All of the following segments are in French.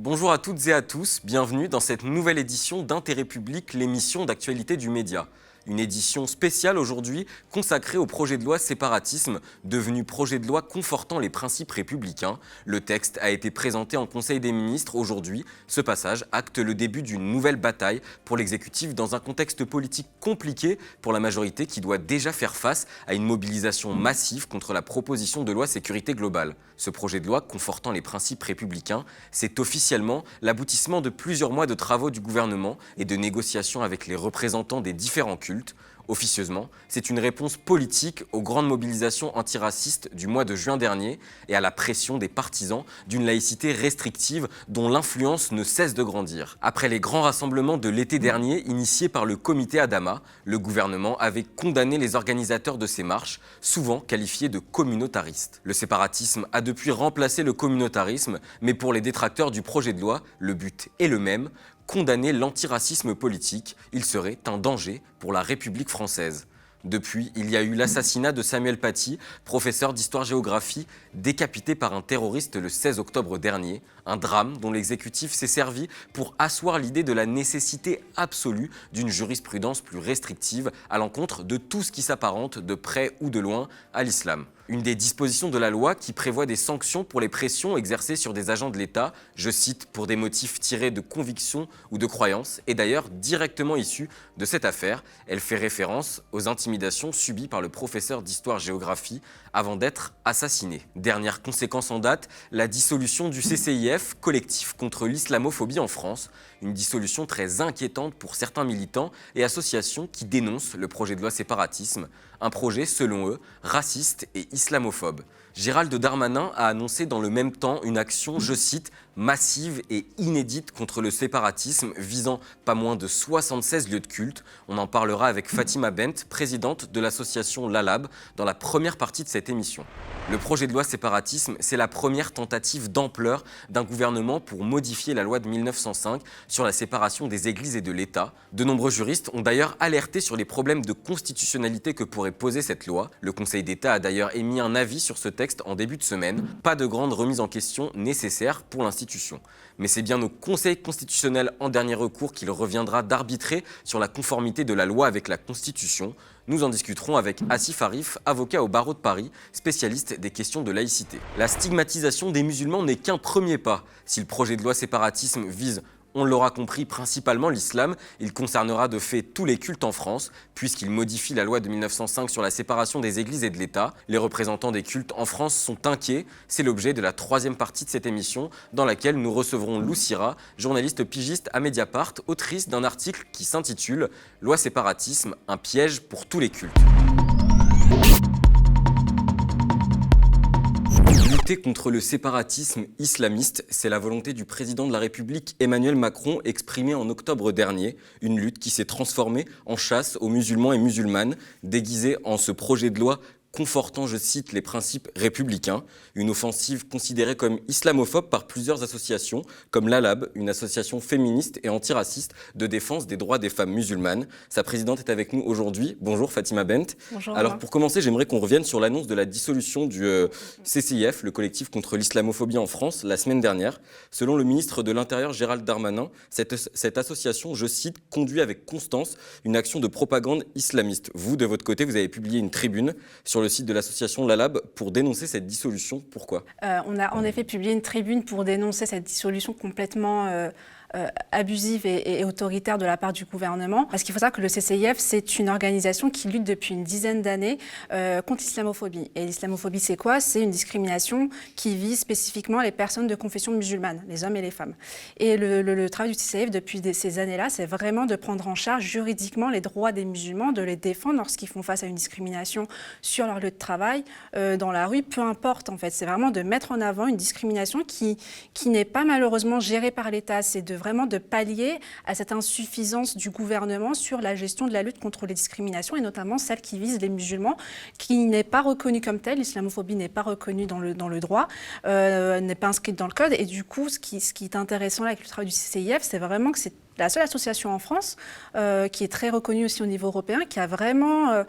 Bonjour à toutes et à tous, bienvenue dans cette nouvelle édition d'Intérêt Public, l'émission d'actualité du média. Une édition spéciale aujourd'hui consacrée au projet de loi séparatisme, devenu projet de loi confortant les principes républicains. Le texte a été présenté en Conseil des ministres aujourd'hui. Ce passage acte le début d'une nouvelle bataille pour l'exécutif dans un contexte politique compliqué pour la majorité qui doit déjà faire face à une mobilisation massive contre la proposition de loi sécurité globale. Ce projet de loi confortant les principes républicains, c'est officiellement l'aboutissement de plusieurs mois de travaux du gouvernement et de négociations avec les représentants des différents cultes. Officieusement, c'est une réponse politique aux grandes mobilisations antiracistes du mois de juin dernier et à la pression des partisans d'une laïcité restrictive dont l'influence ne cesse de grandir. Après les grands rassemblements de l'été dernier initiés par le comité Adama, le gouvernement avait condamné les organisateurs de ces marches, souvent qualifiés de communautaristes. Le séparatisme a depuis remplacé le communautarisme, mais pour les détracteurs du projet de loi, le but est le même: condamner l'antiracisme politique. Il serait un danger pour la République française. Depuis, il y a eu l'assassinat de Samuel Paty, professeur d'histoire-géographie, décapité par un terroriste le 16 octobre dernier. Un drame dont l'exécutif s'est servi pour asseoir l'idée de la nécessité absolue d'une jurisprudence plus restrictive à l'encontre de tout ce qui s'apparente de près ou de loin à l'islam. Une des dispositions de la loi qui prévoit des sanctions pour les pressions exercées sur des agents de l'État, je cite, pour des motifs tirés de convictions ou de croyances, est d'ailleurs directement issue de cette affaire. Elle fait référence aux intimidations subies par le professeur d'histoire-géographie avant d'être assassiné. Dernière conséquence en date, la dissolution du CCIF, collectif contre l'islamophobie en France, une dissolution très inquiétante pour certains militants et associations qui dénoncent le projet de loi séparatisme, un projet, selon eux, raciste et islamophobe. Gérald Darmanin a annoncé dans le même temps une action, je cite, massive et inédite contre le séparatisme, visant pas moins de 76 lieux de culte. On en parlera avec Fatima Bent, présidente de l'association LALAB, dans la première partie de cette émission. Le projet de loi séparatisme, c'est la première tentative d'ampleur d'un gouvernement pour modifier la loi de 1905 sur la séparation des églises et de l'État. De nombreux juristes ont d'ailleurs alerté sur les problèmes de constitutionnalité que pourrait poser cette loi. Le Conseil d'État a d'ailleurs émis un avis sur ce texte en début de semaine. Pas de grande remise en question nécessaire pour l'institution. Mais c'est bien au Conseil constitutionnel en dernier recours qu'il reviendra d'arbitrer sur la conformité de la loi avec la Constitution. Nous en discuterons avec Assif Arif, avocat au barreau de Paris, spécialiste des questions de laïcité. La stigmatisation des musulmans n'est qu'un premier pas. Si le projet de loi séparatisme vise, on l'aura compris, principalement l'islam, il concernera de fait tous les cultes en France, puisqu'il modifie la loi de 1905 sur la séparation des églises et de l'État. Les représentants des cultes en France sont inquiets. C'est l'objet de la troisième partie de cette émission, dans laquelle nous recevrons Lou Sira, journaliste pigiste à Mediapart, autrice d'un article qui s'intitule « Loi séparatisme, un piège pour tous les cultes ». Lutter contre le séparatisme islamiste, c'est la volonté du président de la République Emmanuel Macron exprimée en octobre dernier. Une lutte qui s'est transformée en chasse aux musulmans et musulmanes, déguisée en ce projet de loi confortant, je cite, les principes républicains. Une offensive considérée comme islamophobe par plusieurs associations, comme l'ALAB, une association féministe et antiraciste de défense des droits des femmes musulmanes. Sa présidente est avec nous aujourd'hui. Bonjour Fatima Bent. Bonjour. Alors pour commencer, j'aimerais qu'on revienne sur l'annonce de la dissolution du CCIF, le collectif contre l'islamophobie en France, la semaine dernière. Selon le ministre de l'Intérieur Gérald Darmanin, cette association, je cite, conduit avec constance une action de propagande islamiste. Vous, de votre côté, vous avez publié une tribune sur le site de l'association LALAB pour dénoncer cette dissolution. Pourquoi ? On a en effet publié une tribune pour dénoncer cette dissolution complètement abusive et autoritaire de la part du gouvernement. Parce qu'il faut savoir que le CCIF, c'est une organisation qui lutte depuis une dizaine d'années contre l'islamophobie. Et l'islamophobie, c'est quoi ? C'est une discrimination qui vise spécifiquement les personnes de confession musulmane, les hommes et les femmes. Et le travail du CCIF depuis ces années-là, c'est vraiment de prendre en charge juridiquement les droits des musulmans, de les défendre lorsqu'ils font face à une discrimination sur leur lieu de travail, dans la rue, peu importe en fait. C'est vraiment de mettre en avant une discrimination qui n'est pas malheureusement gérée par l'État. C'est vraiment de pallier à cette insuffisance du gouvernement sur la gestion de la lutte contre les discriminations et notamment celle qui vise les musulmans, qui n'est pas reconnue comme telle. L'islamophobie n'est pas reconnue dans le droit, n'est pas inscrite dans le code. Et du coup, ce qui est intéressant là avec le travail du CCIF, c'est vraiment que c'est la seule association en France qui est très reconnue aussi au niveau européen, qui a vraiment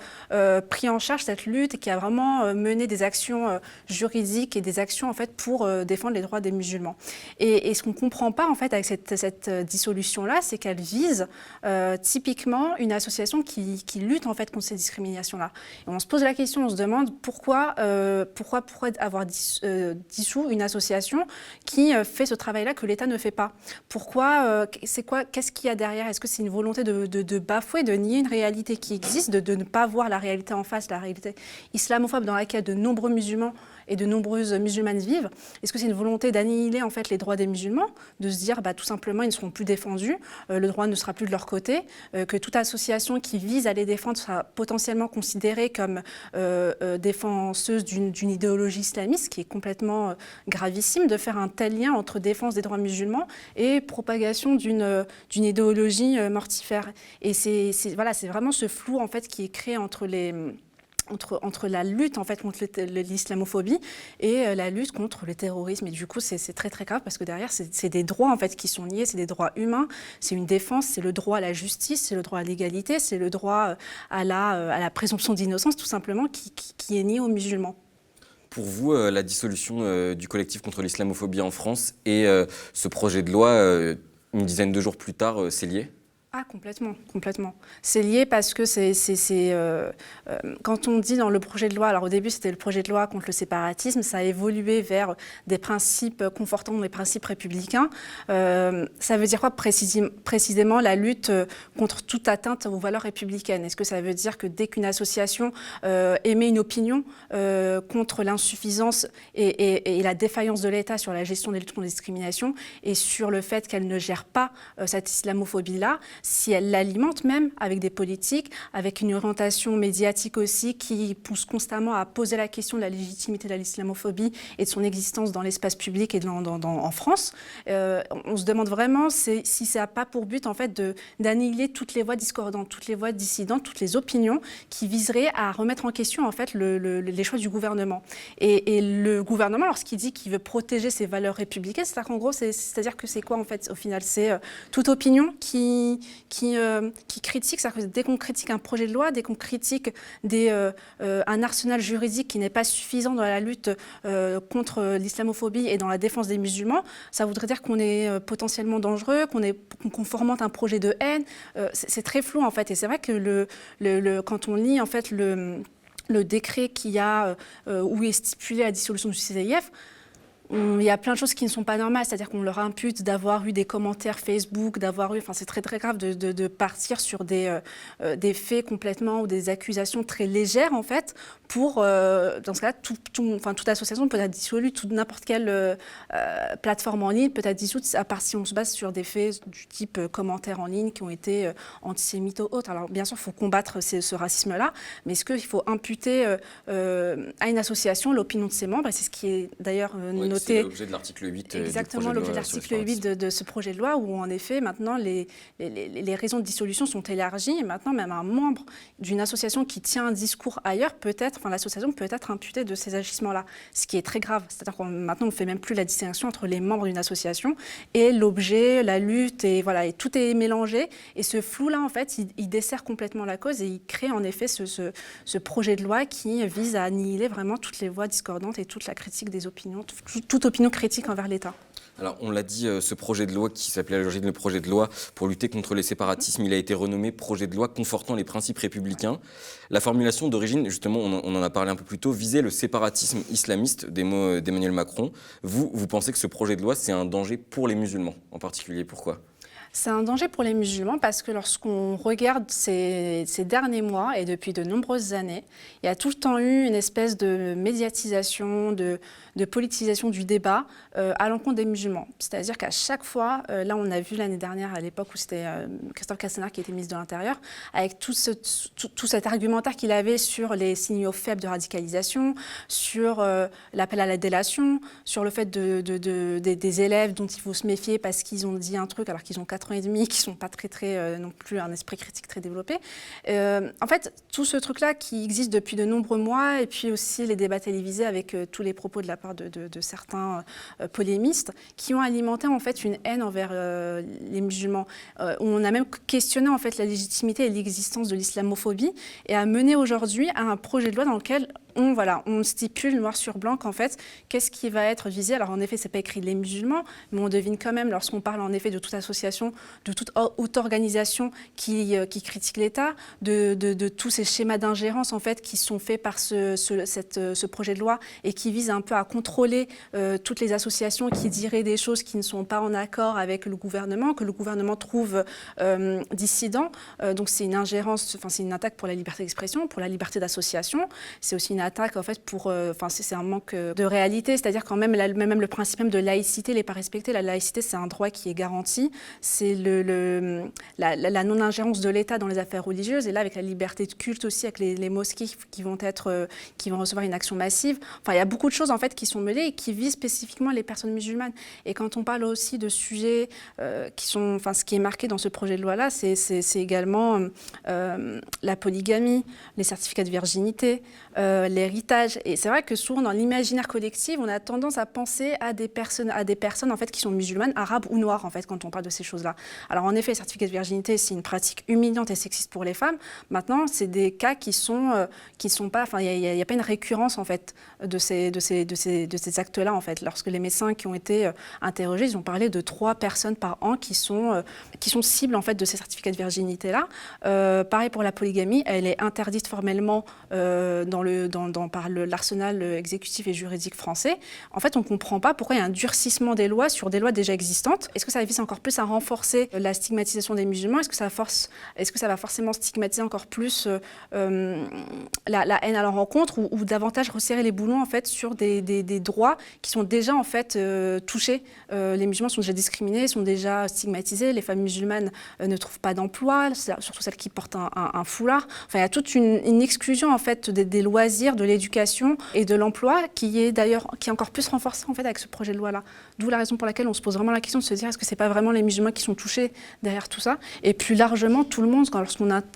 pris en charge cette lutte et qui a vraiment mené des actions juridiques et des actions en fait pour défendre les droits des musulmans. Et ce qu'on ne comprend pas en fait avec cette dissolution-là, c'est qu'elle vise typiquement une association qui lutte en fait contre ces discriminations-là. Et on se pose la question, on se demande pourquoi avoir dissous une association qui fait ce travail-là que l'État ne fait pas. Pourquoi qu'est-ce qu'il y a derrière? Est-ce que c'est une volonté de bafouer, de nier une réalité qui existe, de ne pas voir la réalité en face, la réalité islamophobe dans laquelle de nombreux musulmans et de nombreuses musulmanes vivent? Est-ce que c'est une volonté d'annihiler en fait les droits des musulmans, de se dire tout simplement ils ne seront plus défendus, le droit ne sera plus de leur côté, que toute association qui vise à les défendre sera potentiellement considérée comme défenseuse d'une idéologie islamiste, qui est complètement gravissime, de faire un tel lien entre défense des droits musulmans et propagation d'une idéologie mortifère. Et c'est vraiment ce flou en fait qui est créé entre la lutte en fait contre l'islamophobie et la lutte contre le terrorisme. Et du coup, c'est très très grave parce que derrière, c'est des droits en fait qui sont liés, c'est des droits humains, c'est une défense, c'est le droit à la justice, c'est le droit à l'égalité, c'est le droit à la présomption d'innocence tout simplement qui est nié aux musulmans. Pour vous, la dissolution du collectif contre l'islamophobie en France et ce projet de loi, une dizaine de jours plus tard, c'est lié ? Ah, complètement, complètement. C'est lié parce que quand on dit dans le projet de loi, alors au début c'était le projet de loi contre le séparatisme, ça a évolué vers des principes confortant les principes républicains. Ça veut dire quoi précisément la lutte contre toute atteinte aux valeurs républicaines? Est-ce que ça veut dire que dès qu'une association émet une opinion contre l'insuffisance et la défaillance de l'État sur la gestion des luttes contre les discriminations et sur le fait qu'elle ne gère pas cette islamophobie-là, si elle l'alimente même avec des politiques, avec une orientation médiatique aussi qui pousse constamment à poser la question de la légitimité de l'islamophobie et de son existence dans l'espace public et en France, on se demande vraiment si ça n'a pas pour but en fait d'annihiler toutes les voix discordantes, toutes les voix dissidentes, toutes les opinions qui viseraient à remettre en question en fait les choix du gouvernement. Et le gouvernement, lorsqu'il dit qu'il veut protéger ses valeurs républicaines, c'est-à-dire qu'en gros, c'est-à-dire que c'est quoi en fait au final? C'est toute opinion qui critique, c'est-à-dire que dès qu'on critique un projet de loi, dès qu'on critique un arsenal juridique qui n'est pas suffisant dans la lutte contre l'islamophobie et dans la défense des musulmans, ça voudrait dire qu'on est potentiellement dangereux, qu'on fomente un projet de haine. C'est très flou en fait. Et c'est vrai que quand on lit en fait le décret où est stipulée la dissolution du CCIF, il y a plein de choses qui ne sont pas normales, c'est-à-dire qu'on leur impute d'avoir eu des commentaires Facebook, c'est très très grave de partir sur des faits complètement ou des accusations très légères en fait, pour, dans ce cas-là, toute association peut être dissolue, n'importe quelle plateforme en ligne peut être dissoute, à part si on se base sur des faits du type commentaires en ligne qui ont été antisémites ou autres. Alors bien sûr, il faut combattre ce racisme-là, mais est-ce qu'il faut imputer à une association l'opinion de ses membres? Et c'est ce qui est d'ailleurs noté. C'est l'objet de l'article 8 exactement, l'objet de l'article 8 de ce projet de loi, où en effet, maintenant, les raisons de dissolution sont élargies. Et maintenant, même un membre d'une association qui tient un discours ailleurs, l'association peut être imputée de ces agissements-là, ce qui est très grave. C'est-à-dire que maintenant, on ne fait même plus la distinction entre les membres d'une association et l'objet, la lutte, et tout est mélangé. Et ce flou-là, en fait, il dessert complètement la cause et il crée en effet ce projet de loi qui vise à annihiler vraiment toutes les voix discordantes et toute la critique des opinions, toute opinion critique envers l'État. Alors, on l'a dit, ce projet de loi qui s'appelait à l'origine le projet de loi pour lutter contre les séparatismes, il a été renommé projet de loi confortant les principes républicains. La formulation d'origine, justement, on en a parlé un peu plus tôt, visait le séparatisme islamiste, des mots d'Emmanuel Macron. Vous pensez que ce projet de loi, c'est un danger pour les musulmans en particulier? Pourquoi ? C'est un danger pour les musulmans parce que lorsqu'on regarde ces derniers mois et depuis de nombreuses années, il y a tout le temps eu une espèce de médiatisation, de politisation du débat à l'encontre des musulmans. C'est-à-dire qu'à chaque fois, là on a vu l'année dernière à l'époque où c'était Christophe Castaner qui était ministre de l'Intérieur, avec tout cet argumentaire qu'il avait sur les signaux faibles de radicalisation, sur l'appel à la délation, sur le fait des élèves dont il faut se méfier parce qu'ils ont dit un truc alors qu'ils ont 4 4 ans et demi, qui sont pas très non plus un esprit critique très développé. En fait, tout ce truc-là qui existe depuis de nombreux mois, et puis aussi les débats télévisés avec tous les propos de la part de certains polémistes, qui ont alimenté en fait une haine envers les musulmans. On a même questionné en fait la légitimité et l'existence de l'islamophobie, et a mené aujourd'hui à un projet de loi dans lequel on stipule noir sur blanc qu'en fait, qu'est-ce qui va être visé. Alors en effet, c'est pas écrit les musulmans, mais on devine quand même lorsqu'on parle en effet de toute association, de toute haute organisation qui critique l'État, de tous ces schémas d'ingérence en fait qui sont faits par ce projet de loi et qui visent un peu à contrôler toutes les associations qui diraient des choses qui ne sont pas en accord avec le gouvernement, que le gouvernement trouve dissidents. Donc c'est une ingérence, c'est une attaque pour la liberté d'expression, pour la liberté d'association. C'est aussi une attaque en fait c'est un manque de réalité, c'est-à-dire quand même le principe même de laïcité n'est pas respecté. La laïcité, c'est un droit qui est garanti, c'est la non-ingérence de l'État dans les affaires religieuses, et là avec la liberté de culte aussi, avec les mosquées qui vont recevoir une action massive. Enfin, il y a beaucoup de choses en fait qui sont mêlées et qui visent spécifiquement les personnes musulmanes. Et quand on parle aussi de sujets ce qui est marqué dans ce projet de loi-là, c'est également la polygamie, les certificats de virginité, l'héritage. Et c'est vrai que souvent dans l'imaginaire collectif, on a tendance à penser à des personnes en fait qui sont musulmanes, arabes ou noires en fait quand on parle de ces choses-là. Alors en effet, le certificat de virginité, c'est une pratique humiliante et sexiste pour les femmes. Maintenant, c'est des cas qui sont pas, enfin il y a pas une récurrence en fait de ces actes-là en fait. Lorsque les médecins qui ont été interrogés, ils ont parlé de 3 personnes par an qui sont cibles en fait de ces certificats de virginité-là. Pareil pour la polygamie, elle est interdite formellement par l'arsenal exécutif et juridique français. En fait, on ne comprend pas pourquoi il y a un durcissement des lois sur des lois déjà existantes. Est-ce que ça vise encore plus à renforcer la stigmatisation des musulmans ? Est-ce que ça va forcément stigmatiser encore plus la haine à leur encontre, ou davantage resserrer les boulons en fait sur des droits qui sont déjà en fait touchés. Les musulmans sont déjà discriminés, sont déjà stigmatisés. Les femmes musulmanes ne trouvent pas d'emploi, surtout celles qui portent un foulard. Enfin, il y a toute une exclusion en fait des loisirs, de l'éducation et de l'emploi qui est encore plus renforcée en fait avec ce projet de loi-là. D'où la raison pour laquelle on se pose vraiment la question de se dire est-ce que c'est pas vraiment les musulmans qui sont touchés derrière tout ça, et plus largement tout le monde.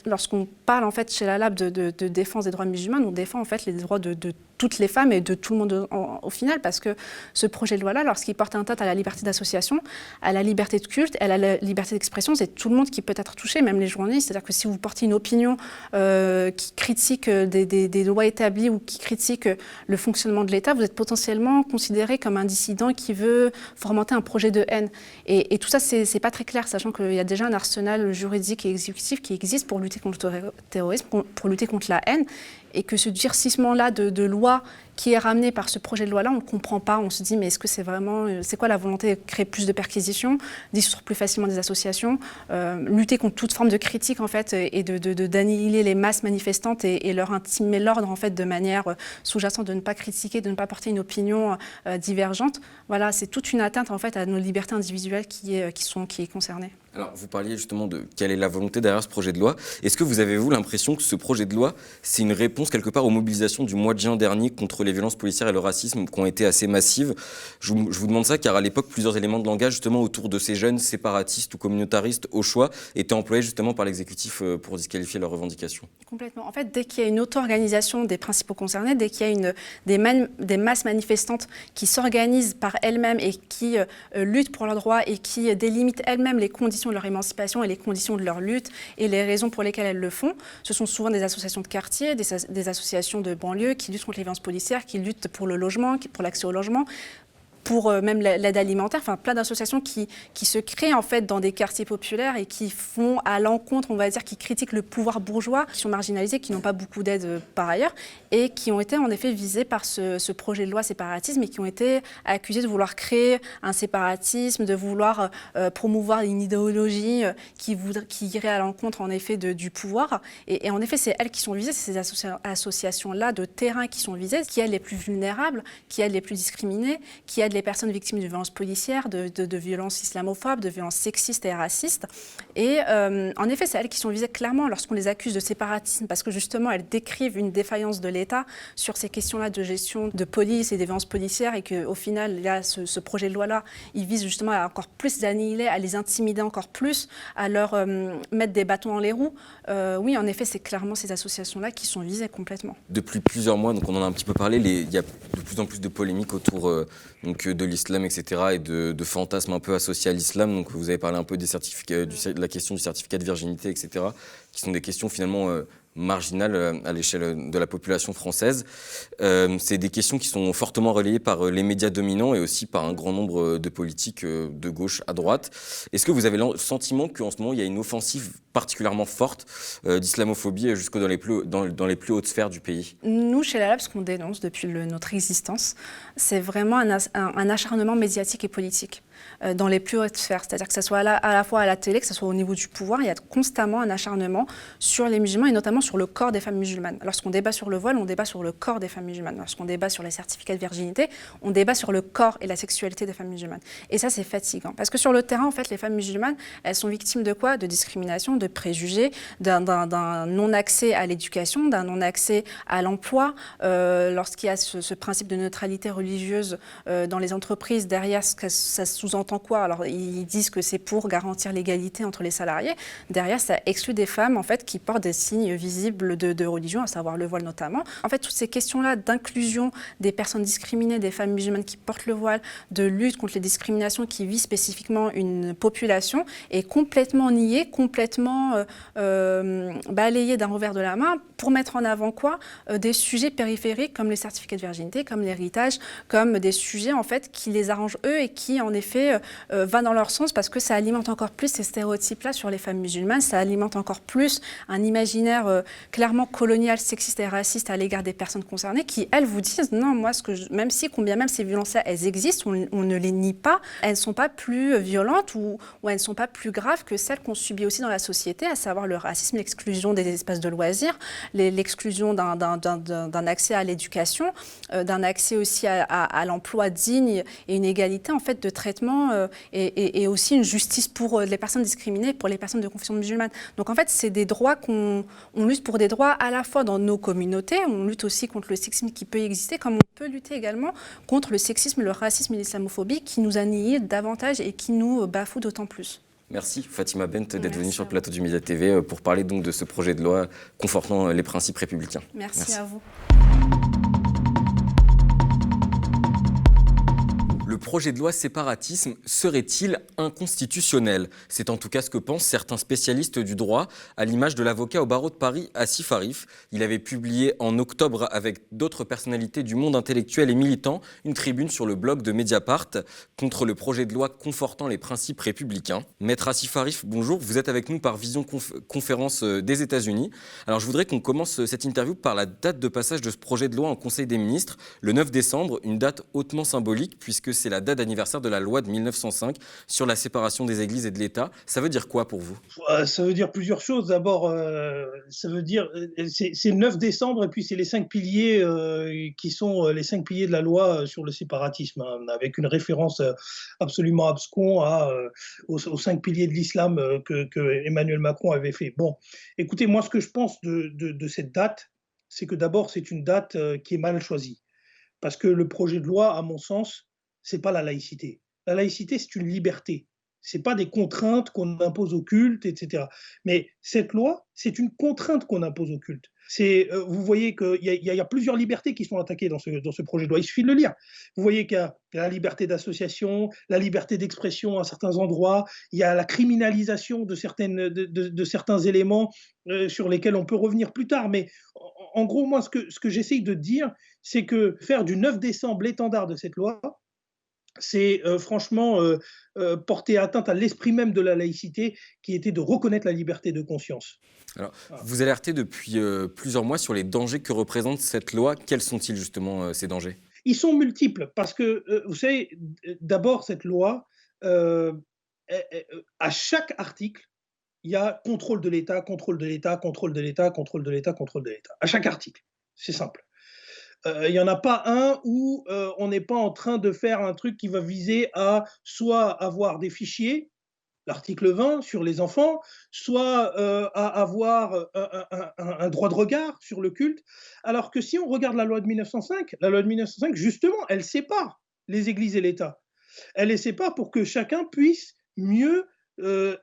Lorsqu'on parle en fait chez la LAB de défense des droits musulmans, on défend en fait les droits de toutes les femmes et de tout le monde au final, parce que ce projet de loi-là, lorsqu'il porte atteinte à la liberté d'association, à la liberté de culte, à la liberté d'expression, c'est tout le monde qui peut être touché, même les journalistes. C'est-à-dire que si vous portez une opinion qui critique des lois établies ou qui critique le fonctionnement de l'État, vous êtes potentiellement considéré comme un dissident qui veut fomenter un projet de haine. Et tout ça, c'est pas très clair, sachant qu'il y a déjà un arsenal juridique et exécutif qui existe pour lutter contre le terrorisme, pour lutter contre la haine, et que ce durcissement-là de loi qui est ramené par ce projet de loi-là, on ne comprend pas. On se dit, mais est-ce que c'est vraiment... C'est quoi la volonté de créer plus de perquisitions, dissoudre plus facilement des associations, lutter contre toute forme de critique, en fait, et d'annihiler les masses manifestantes et leur intimer l'ordre, en fait, de manière sous-jacente, de ne pas critiquer, de ne pas porter une opinion divergente. Voilà, c'est toute une atteinte, en fait, à nos libertés individuelles qui est concernée. Alors, vous parliez justement de quelle est la volonté derrière ce projet de loi. Est-ce que vous avez, vous, l'impression que ce projet de loi, c'est une réponse quelque part aux mobilisations du mois de juin dernier contre les violences policières et le racisme qui ont été assez massives ? Je vous demande ça car à l'époque, plusieurs éléments de langage justement autour de ces jeunes séparatistes ou communautaristes au choix étaient employés justement par l'exécutif pour disqualifier leurs revendications. Complètement. En fait, dès qu'il y a une auto-organisation des principaux concernés, dès qu'il y a des masses manifestantes qui s'organisent par elles-mêmes et qui luttent pour leurs droits et qui délimitent elles-mêmes les conditions de leur émancipation et les conditions de leur lutte et les raisons pour lesquelles elles le font, ce sont souvent des associations de quartier, des associations de banlieue qui luttent contre les violences policières, qui luttent pour le logement, pour l'accès au logement, pour même l'aide alimentaire, enfin plein d'associations qui se créent en fait dans des quartiers populaires et qui font à l'encontre, on va dire, qui critiquent le pouvoir bourgeois, qui sont marginalisés, qui n'ont pas beaucoup d'aide par ailleurs et qui ont été en effet visés par ce projet de loi séparatisme et qui ont été accusés de vouloir créer un séparatisme, de vouloir promouvoir une idéologie qui irait à l'encontre en effet du pouvoir. Et en effet, c'est elles qui sont visées, c'est ces associations-là de terrain qui sont visées, qui elles les plus vulnérables, qui elles les plus discriminées, qui elles aide les personnes victimes de violences policières, de violences islamophobes, de violences sexistes et racistes. Et en effet, c'est elles qui sont visées clairement lorsqu'on les accuse de séparatisme, parce que justement, elles décrivent une défaillance de l'État sur ces questions-là de gestion de police et des violences policières, et qu'au final, là, ce projet de loi-là, il vise justement à encore plus les annihiler, à les intimider encore plus, à leur mettre des bâtons dans les roues. Oui, en effet, c'est clairement ces associations-là qui sont visées complètement. Depuis plusieurs mois, donc on en a un petit peu parlé, il y a de plus en plus de polémiques autour de l'islam, etc., et de fantasmes un peu associés à l'islam. Donc vous avez parlé un peu des certificats, de la question du certificat de virginité, etc., qui sont des questions finalement marginales à l'échelle de la population française. C'est des questions qui sont fortement relayées par les médias dominants et aussi par un grand nombre de politiques de gauche à droite. Est-ce que vous avez le sentiment qu'en ce moment, il y a une offensive particulièrement forte d'islamophobie jusque dans les plus hautes sphères du pays? Nous, chez la Lab, ce qu'on dénonce depuis notre existence, c'est vraiment un acharnement médiatique et politique dans les plus hautes sphères. C'est-à-dire que ce soit à la fois à la télé, que ce soit au niveau du pouvoir, il y a constamment un acharnement sur les musulmans et notamment sur le corps des femmes musulmanes. Lorsqu'on débat sur le voile, on débat sur le corps des femmes musulmanes. Lorsqu'on débat sur les certificats de virginité, on débat sur le corps et la sexualité des femmes musulmanes. Et ça, c'est fatigant. Parce que sur le terrain, en fait, les femmes musulmanes, elles sont victimes de quoi? De discrimination, de préjugés, d'un non-accès à l'éducation, d'un non-accès à l'emploi. Lorsqu'il y a ce principe de neutralité religieuse dans les entreprises, derrière, ça sous-entend quoi? Alors, ils disent que c'est pour garantir l'égalité entre les salariés. Derrière, ça exclut des femmes, en fait, qui portent des signes visibles de religion, à savoir le voile notamment. En fait, toutes ces questions-là d'inclusion des personnes discriminées, des femmes musulmanes qui portent le voile, de lutte contre les discriminations qui visent spécifiquement une population, est complètement niée, complètement balayée d'un revers de la main pour mettre en avant quoi? Des sujets périphériques comme les certificats de virginité, comme l'héritage, comme des sujets en fait qui les arrangent eux et qui en effet va dans leur sens parce que ça alimente encore plus ces stéréotypes-là sur les femmes musulmanes, ça alimente encore plus un imaginaire clairement colonial, sexiste et raciste à l'égard des personnes concernées qui, elles, vous disent non, moi, même si, combien même ces violences-là, elles existent, on ne les nie pas, elles ne sont pas plus violentes ou elles ne sont pas plus graves que celles qu'on subit aussi dans la société, à savoir le racisme, l'exclusion des espaces de loisirs, l'exclusion d'un accès à l'éducation, d'un accès aussi à l'emploi digne et une égalité en fait de traitement et aussi une justice pour les personnes discriminées, pour les personnes de confession musulmane. Donc en fait, c'est des droits on lutte pour des droits à la fois dans nos communautés, on lutte aussi contre le sexisme qui peut exister, comme on peut lutter également contre le sexisme, le racisme et l'islamophobie qui nous annihilent davantage et qui nous bafouent d'autant plus. Merci Fatima Bent d'être venue sur le plateau du Média TV pour parler donc de ce projet de loi confortant les principes républicains. Merci à vous. Le projet de loi séparatisme serait-il inconstitutionnel? C'est en tout cas ce que pensent certains spécialistes du droit, à l'image de l'avocat au barreau de Paris, Assif Arif. Il avait publié en octobre avec d'autres personnalités du monde intellectuel et militant une tribune sur le blog de Mediapart contre le projet de loi confortant les principes républicains. Maître Assif Arif, bonjour, vous êtes avec nous par visioconférence des États-Unis. Alors je voudrais qu'on commence cette interview par la date de passage de ce projet de loi en Conseil des ministres, le 9 décembre, une date hautement symbolique puisque c'est la date d'anniversaire de la loi de 1905 sur la séparation des églises et de l'État. Ça veut dire quoi pour vous? Ça veut dire plusieurs choses. D'abord, ça veut dire, c'est le 9 décembre et puis c'est les 5 piliers qui sont les 5 piliers de la loi sur le séparatisme, hein, avec une référence absolument abscon aux 5 piliers de l'islam que Emmanuel Macron avait fait. Bon, écoutez, moi ce que je pense de cette date, c'est que d'abord c'est une date qui est mal choisie. Parce que le projet de loi, à mon sens, c'est pas la laïcité. La laïcité, c'est une liberté. C'est pas des contraintes qu'on impose au culte, etc. Mais cette loi, c'est une contrainte qu'on impose au culte. Vous voyez qu'il y a plusieurs libertés qui sont attaquées dans ce projet de loi. Il suffit de le lire. Vous voyez qu'il y a la liberté d'association, la liberté d'expression à certains endroits, il y a la criminalisation de certains éléments sur lesquels on peut revenir plus tard. Mais en gros, moi, ce que j'essaye de dire, c'est que faire du 9 décembre l'étendard de cette loi, c'est franchement porter atteinte à l'esprit même de la laïcité qui était de reconnaître la liberté de conscience. Alors, vous alertez depuis plusieurs mois sur les dangers que représente cette loi. Quels sont-ils justement ces dangers? Ils sont multiples parce que, vous savez, d'abord cette loi, à chaque article, il y a contrôle de l'État, contrôle de l'État, contrôle de l'État, contrôle de l'État, contrôle de l'État. À chaque article, c'est simple. Il n'y en a pas un où on n'est pas en train de faire un truc qui va viser à soit avoir des fichiers, l'article 20 sur les enfants, soit à avoir un droit de regard sur le culte. Alors que si on regarde la loi de 1905, la loi de 1905, justement, elle sépare les églises et l'État. Elle les sépare pour que chacun puisse mieux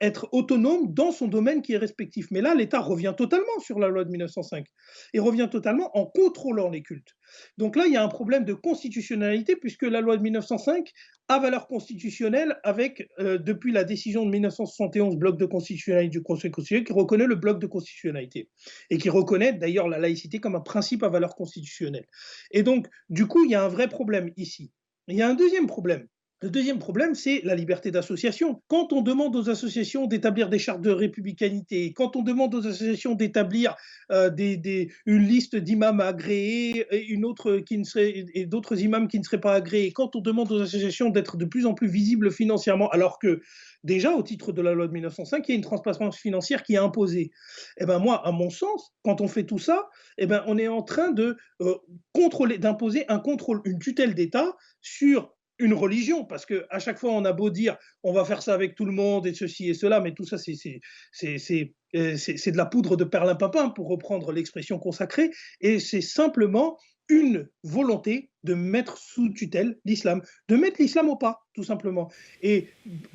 être autonome dans son domaine qui est respectif. Mais là, l'État revient totalement sur la loi de 1905 et revient totalement en contrôlant les cultes. Donc là, il y a un problème de constitutionnalité puisque la loi de 1905 a valeur constitutionnelle avec, depuis la décision de 1971, bloc de constitutionnalité du Conseil constitutionnel, qui reconnaît le bloc de constitutionnalité et qui reconnaît d'ailleurs la laïcité comme un principe à valeur constitutionnelle. Et donc, du coup, il y a un vrai problème ici. Il y a un deuxième problème. Le deuxième problème, c'est la liberté d'association. Quand on demande aux associations d'établir des chartes de républicanité, quand on demande aux associations d'établir une liste d'imams agréés et d'autres imams qui ne seraient pas agréés, quand on demande aux associations d'être de plus en plus visibles financièrement, alors que déjà au titre de la loi de 1905, il y a une transparence financière qui est imposée. Eh ben moi, à mon sens, quand on fait tout ça, eh ben on est en train de d'imposer un contrôle, une tutelle d'État sur une religion, parce qu'à chaque fois, on a beau dire on va faire ça avec tout le monde et ceci et cela, mais tout ça, c'est de la poudre de perlimpinpin, pour reprendre l'expression consacrée, et c'est simplement une volonté de mettre sous tutelle l'islam, de mettre l'islam au pas, tout simplement. Et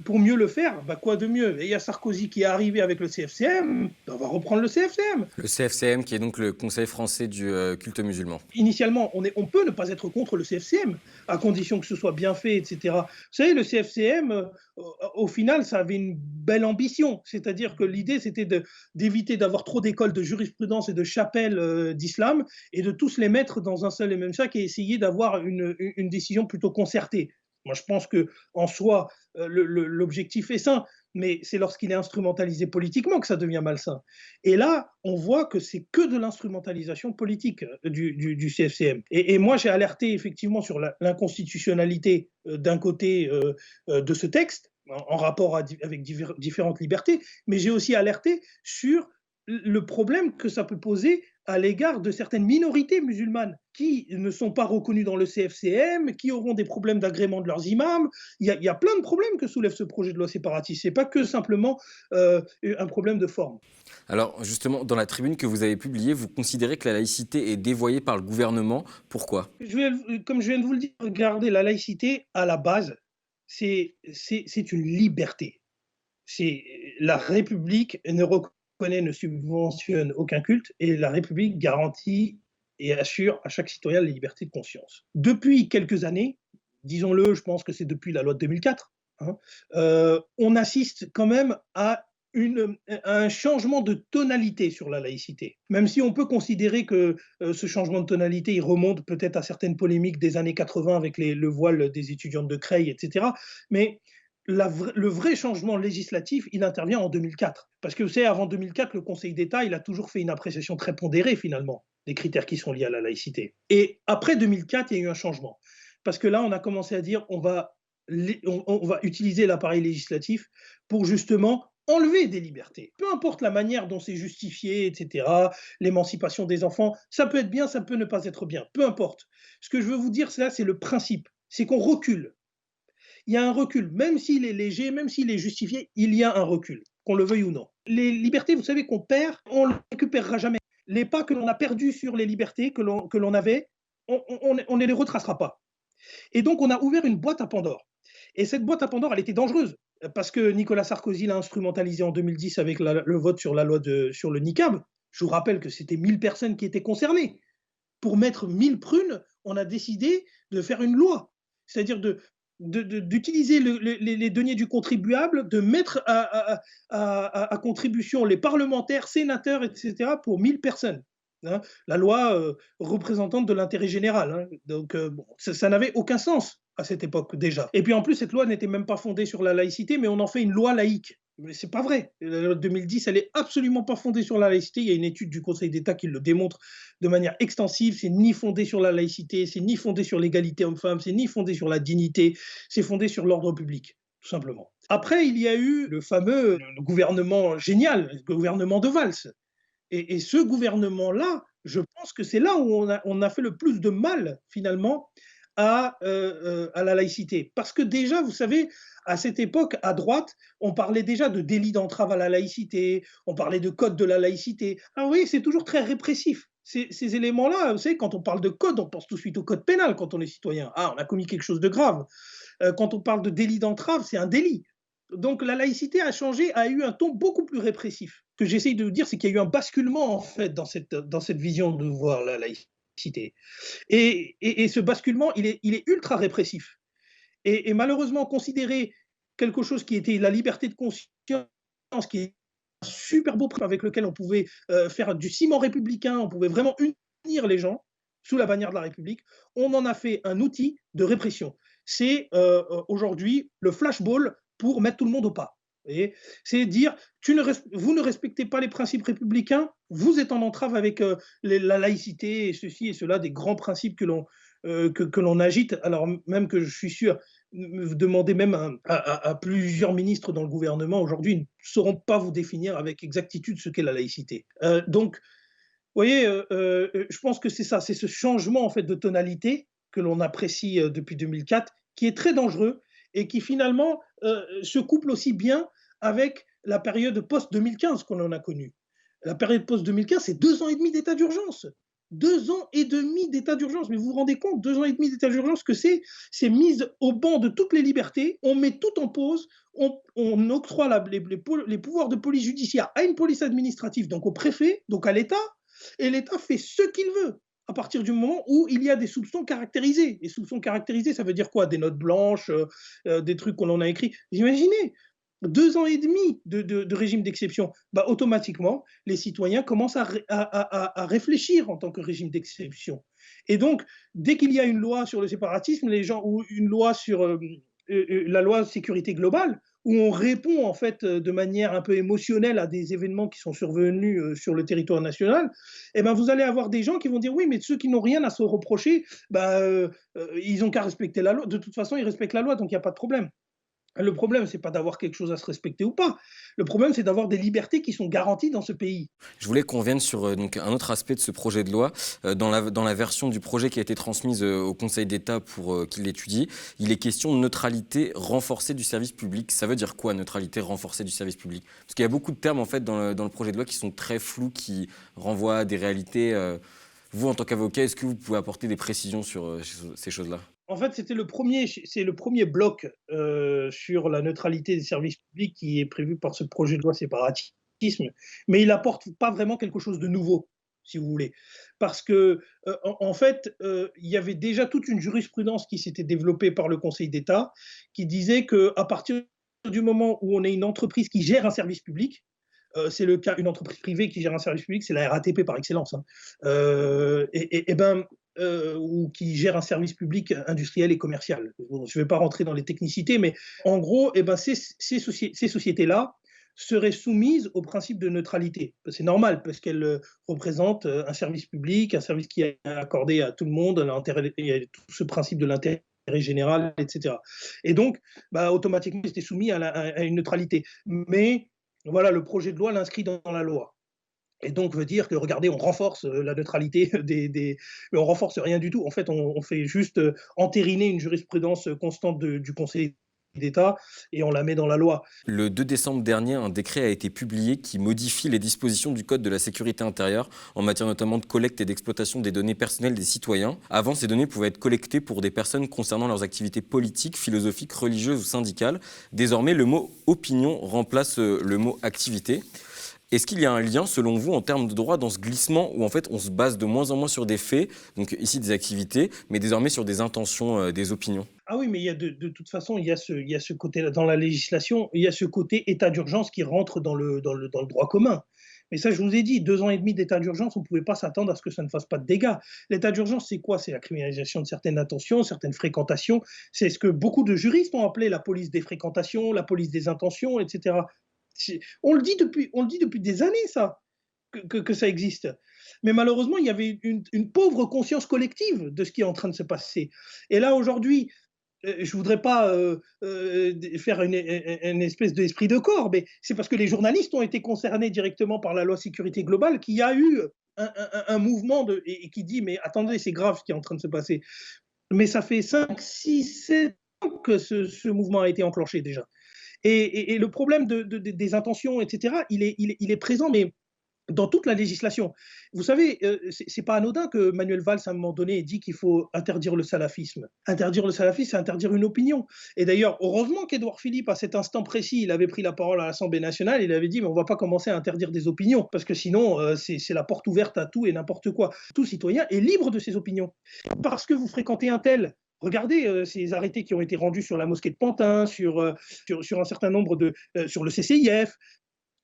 pour mieux le faire, bah quoi de mieux? Et il y a Sarkozy qui est arrivé avec le CFCM, on va reprendre le CFCM. Le CFCM, qui est donc le Conseil français du culte musulman. Initialement, on peut ne pas être contre le CFCM, à condition que ce soit bien fait, etc. Vous savez, le CFCM, au final, ça avait une belle ambition, c'est-à-dire que l'idée, c'était d'éviter d'avoir trop d'écoles de jurisprudence et de chapelles d'islam, et de tous les mettre dans un seul et même sac, et essayer d'avoir une décision plutôt concertée. Moi, je pense qu'en soi, l'objectif est sain, mais c'est lorsqu'il est instrumentalisé politiquement que ça devient malsain. Et là, on voit que c'est que de l'instrumentalisation politique du CFCM. Et moi, j'ai alerté effectivement sur l'inconstitutionnalité d'un côté de ce texte, en rapport avec différentes libertés, mais j'ai aussi alerté sur le problème que ça peut poser à l'égard de certaines minorités musulmanes qui ne sont pas reconnues dans le CFCM, qui auront des problèmes d'agrément de leurs imams. Il y a plein de problèmes que soulève ce projet de loi séparatiste. Ce n'est pas que simplement un problème de forme. Alors justement, dans la tribune que vous avez publiée, vous considérez que la laïcité est dévoyée par le gouvernement. Pourquoi ? Comme je viens de vous le dire, regardez, la laïcité, à la base, c'est une liberté. La République ne ne subventionne aucun culte, et la République garantit et assure à chaque citoyen les libertés de conscience. Depuis quelques années, disons-le, je pense que c'est depuis la loi de 2004, on assiste quand même à un changement de tonalité sur la laïcité. Même si on peut considérer que ce changement de tonalité, il remonte peut-être à certaines polémiques des années 80 avec le voile des étudiantes de Creil, etc. Mais le vrai changement législatif, il intervient en 2004. Parce que vous savez, avant 2004, le Conseil d'État, il a toujours fait une appréciation très pondérée, finalement, des critères qui sont liés à la laïcité. Et après 2004, il y a eu un changement. Parce que là, on a commencé à dire on va utiliser l'appareil législatif pour justement enlever des libertés. Peu importe la manière dont c'est justifié, etc., l'émancipation des enfants, ça peut être bien, ça peut ne pas être bien, peu importe. Ce que je veux vous dire, c'est le principe, c'est qu'on recule. Il y a un recul, même s'il est léger, même s'il est justifié, il y a un recul, qu'on le veuille ou non. Les libertés, vous savez qu'on perd, on ne les récupérera jamais. Les pas que l'on a perdus sur les libertés que l'on avait, on ne les retracera pas. Et donc, on a ouvert une boîte à Pandore. Et cette boîte à Pandore, elle était dangereuse, parce que Nicolas Sarkozy l'a instrumentalisée en 2010 avec le vote sur la loi sur le niqab. Je vous rappelle que c'était 1000 personnes qui étaient concernées. Pour mettre 1000 prunes, on a décidé de faire une loi, c'est-à-dire d'utiliser les deniers du contribuable, de mettre à contribution les parlementaires, sénateurs, etc., pour 1000 personnes. Hein, la loi représentante de l'intérêt général. Hein. Donc, bon, ça n'avait aucun sens à cette époque déjà. Et puis en plus, cette loi n'était même pas fondée sur la laïcité, mais on en fait une loi laïque. Mais c'est pas vrai. La loi de 2010, elle est absolument pas fondée sur la laïcité. Il y a une étude du Conseil d'État qui le démontre de manière extensive. C'est ni fondé sur la laïcité, c'est ni fondé sur l'égalité homme-femme, c'est ni fondé sur la dignité, c'est fondé sur l'ordre public, tout simplement. Après, il y a eu le fameux gouvernement génial, le gouvernement de Valls. Et ce gouvernement-là je pense que c'est là où on a fait le plus de mal, finalement, à la laïcité. Parce que déjà, vous savez, à cette époque, à droite, on parlait déjà de délit d'entrave à la laïcité, on parlait de code de la laïcité. Ah oui, c'est toujours très répressif. Ces éléments-là, vous savez, quand on parle de code, on pense tout de suite au code pénal quand on est citoyen. Ah, on a commis quelque chose de grave. Quand on parle de délit d'entrave, c'est un délit. Donc la laïcité a changé, a eu un ton beaucoup plus répressif. Ce que j'essaye de vous dire, c'est qu'il y a eu un basculement, en fait, dans cette vision de voir la laïcité. Et ce basculement, il est ultra répressif. Et malheureusement, considérer quelque chose qui était la liberté de conscience, qui est un super beau principe avec lequel on pouvait faire du ciment républicain, on pouvait vraiment unir les gens sous la bannière de la République, on en a fait un outil de répression. C'est aujourd'hui le flashball pour mettre tout le monde au pas. C'est dire, vous ne respectez pas les principes républicains, vous êtes en entrave avec la laïcité et ceci et cela, des grands principes que l'on agite, alors même que je suis sûr, vous demandez même à plusieurs ministres dans le gouvernement aujourd'hui, ils ne sauront pas vous définir avec exactitude ce qu'est la laïcité. Donc, vous voyez, je pense que c'est ça, c'est ce changement en fait de tonalité que l'on apprécie depuis 2004, qui est très dangereux et qui finalement se couple aussi bien avec la période post-2015 qu'on en a connue. La période post-2015, c'est 2 ans et demi d'état d'urgence. 2 ans et demi d'état d'urgence. Mais vous vous rendez compte, 2 ans et demi d'état d'urgence, que c'est mise au banc de toutes les libertés, on met tout en pause, on octroie les pouvoirs de police judiciaire à une police administrative, donc au préfet, donc à l'État, et l'État fait ce qu'il veut à partir du moment où il y a des soupçons caractérisés. Les soupçons caractérisés, ça veut dire quoi? Des notes blanches, des trucs qu'on en a écrits. Vous imaginez 2 ans et demi de régime d'exception, bah, automatiquement, les citoyens commencent à réfléchir en tant que régime d'exception. Et donc, dès qu'il y a une loi sur le séparatisme, les gens, ou une loi sur la loi sécurité globale, où on répond en fait de manière un peu émotionnelle à des événements qui sont survenus sur le territoire national, eh ben vous allez avoir des gens qui vont dire oui, mais ceux qui n'ont rien à se reprocher, bah, ils n'ont qu'à respecter la loi. De toute façon, ils respectent la loi, donc il n'y a pas de problème. Le problème, c'est pas d'avoir quelque chose à se respecter ou pas. Le problème, c'est d'avoir des libertés qui sont garanties dans ce pays. Je voulais qu'on vienne sur donc, un autre aspect de ce projet de loi. Dans la version du projet qui a été transmise au Conseil d'État pour qu'il l'étudie, il est question de neutralité renforcée du service public. Ça veut dire quoi, neutralité renforcée du service public? Parce qu'il y a beaucoup de termes en fait, dans le projet de loi qui sont très flous, qui renvoient à des réalités. Vous, en tant qu'avocat, est-ce que vous pouvez apporter des précisions sur ces choses-là? En fait, c'est le premier bloc sur la neutralité des services publics qui est prévu par ce projet de loi séparatisme, mais il n'apporte pas vraiment quelque chose de nouveau, si vous voulez. Parce que, en fait, il y avait déjà toute une jurisprudence qui s'était développée par le Conseil d'État qui disait qu'à partir du moment où on est une entreprise qui gère un service public, c'est le cas, une entreprise privée qui gère un service public, c'est la RATP par excellence, hein. Et ben, ou qui gère un service public industriel et commercial. Bon, je ne vais pas rentrer dans les technicités, mais en gros, eh ben, ces sociétés-là seraient soumises au principe de neutralité. C'est normal, parce qu'elles représentent un service public, un service qui est accordé à tout le monde, il y a tout ce principe de l'intérêt général, etc. Et donc, bah, automatiquement, ils étaient soumis à une neutralité. Mais voilà, le projet de loi l'inscrit dans la loi. Et donc veut dire que, regardez, on renforce la neutralité mais on renforce rien du tout. En fait, on fait juste entériner une jurisprudence constante du Conseil d'État et on la met dans la loi. Le 2 décembre dernier, un décret a été publié qui modifie les dispositions du Code de la sécurité intérieure en matière notamment de collecte et d'exploitation des données personnelles des citoyens. Avant, ces données pouvaient être collectées pour des personnes concernant leurs activités politiques, philosophiques, religieuses ou syndicales. Désormais, le mot « opinion » remplace le mot « activité ». Est-ce qu'il y a un lien, selon vous, en termes de droit dans ce glissement où en fait on se base de moins en moins sur des faits, donc ici des activités, mais désormais sur des intentions, des opinions? Ah oui, mais il y a de toute façon, il y a ce côté dans la législation, il y a ce côté état d'urgence qui rentre dans le droit commun. Mais ça, je vous ai dit, 2 ans et demi d'état d'urgence, on ne pouvait pas s'attendre à ce que ça ne fasse pas de dégâts. L'état d'urgence, c'est quoi? C'est la criminalisation de certaines intentions, certaines fréquentations. C'est ce que beaucoup de juristes ont appelé la police des fréquentations, la police des intentions, etc. On le dit depuis des années, ça, que ça existe. Mais malheureusement, il y avait une pauvre conscience collective de ce qui est en train de se passer. Et là, aujourd'hui, je ne voudrais pas faire une espèce d'esprit de corps, mais c'est parce que les journalistes ont été concernés directement par la loi sécurité globale qu'il y a eu un mouvement et qui dit mais attendez, c'est grave ce qui est en train de se passer. Mais ça fait 5, 6, 7 ans que ce mouvement a été enclenché déjà. Et le problème des intentions, etc., il est présent, mais dans toute la législation. Vous savez, c'est pas anodin que Manuel Valls, à un moment donné, ait dit qu'il faut interdire le salafisme. Interdire le salafisme, c'est interdire une opinion. Et d'ailleurs, heureusement qu'Édouard Philippe, à cet instant précis, il avait pris la parole à l'Assemblée nationale, il avait dit, mais on va pas commencer à interdire des opinions, parce que sinon, c'est la porte ouverte à tout et n'importe quoi. Tout citoyen est libre de ses opinions. Parce que vous fréquentez un tel, regardez ces arrêtés qui ont été rendus sur la mosquée de Pantin, sur un certain nombre sur le CCIF.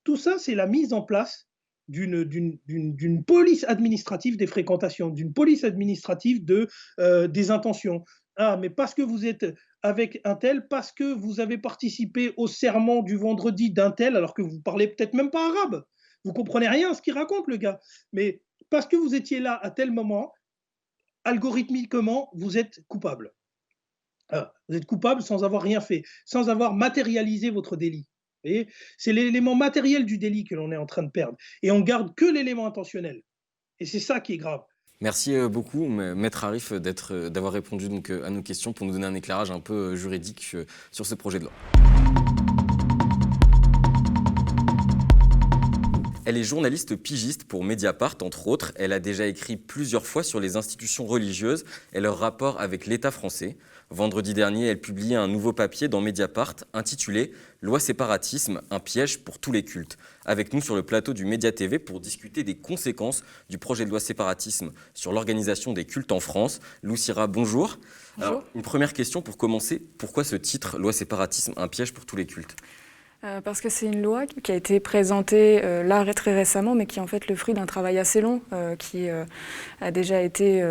Tout ça, c'est la mise en place d'une police administrative des fréquentations, d'une police administrative des intentions. Ah, mais parce que vous êtes avec un tel, parce que vous avez participé au serment du vendredi d'un tel, alors que vous parlez peut-être même pas arabe, vous comprenez rien à ce qu'il raconte, le gars, mais parce que vous étiez là à tel moment, algorithmiquement, vous êtes coupable. Vous êtes coupable sans avoir rien fait, sans avoir matérialisé votre délit. C'est l'élément matériel du délit que l'on est en train de perdre. Et on garde que l'élément intentionnel. Et c'est ça qui est grave. Merci beaucoup, Maître Arif, d'avoir répondu donc, à nos questions pour nous donner un éclairage un peu juridique sur ce projet de loi. Elle est journaliste pigiste pour Mediapart, entre autres. Elle a déjà écrit plusieurs fois sur les institutions religieuses et leur rapport avec l'État français. Vendredi dernier, elle publiait un nouveau papier dans Mediapart intitulé « Loi séparatisme, un piège pour tous les cultes ». Avec nous sur le plateau du Média TV pour discuter des conséquences du projet de loi séparatisme sur l'organisation des cultes en France. Lou Sira, bonjour. Bonjour. Alors, une première question pour commencer. Pourquoi ce titre « Loi séparatisme, un piège pour tous les cultes » ? Parce que c'est une loi qui a été présentée là très récemment, mais qui est en fait le fruit d'un travail assez long, qui a déjà été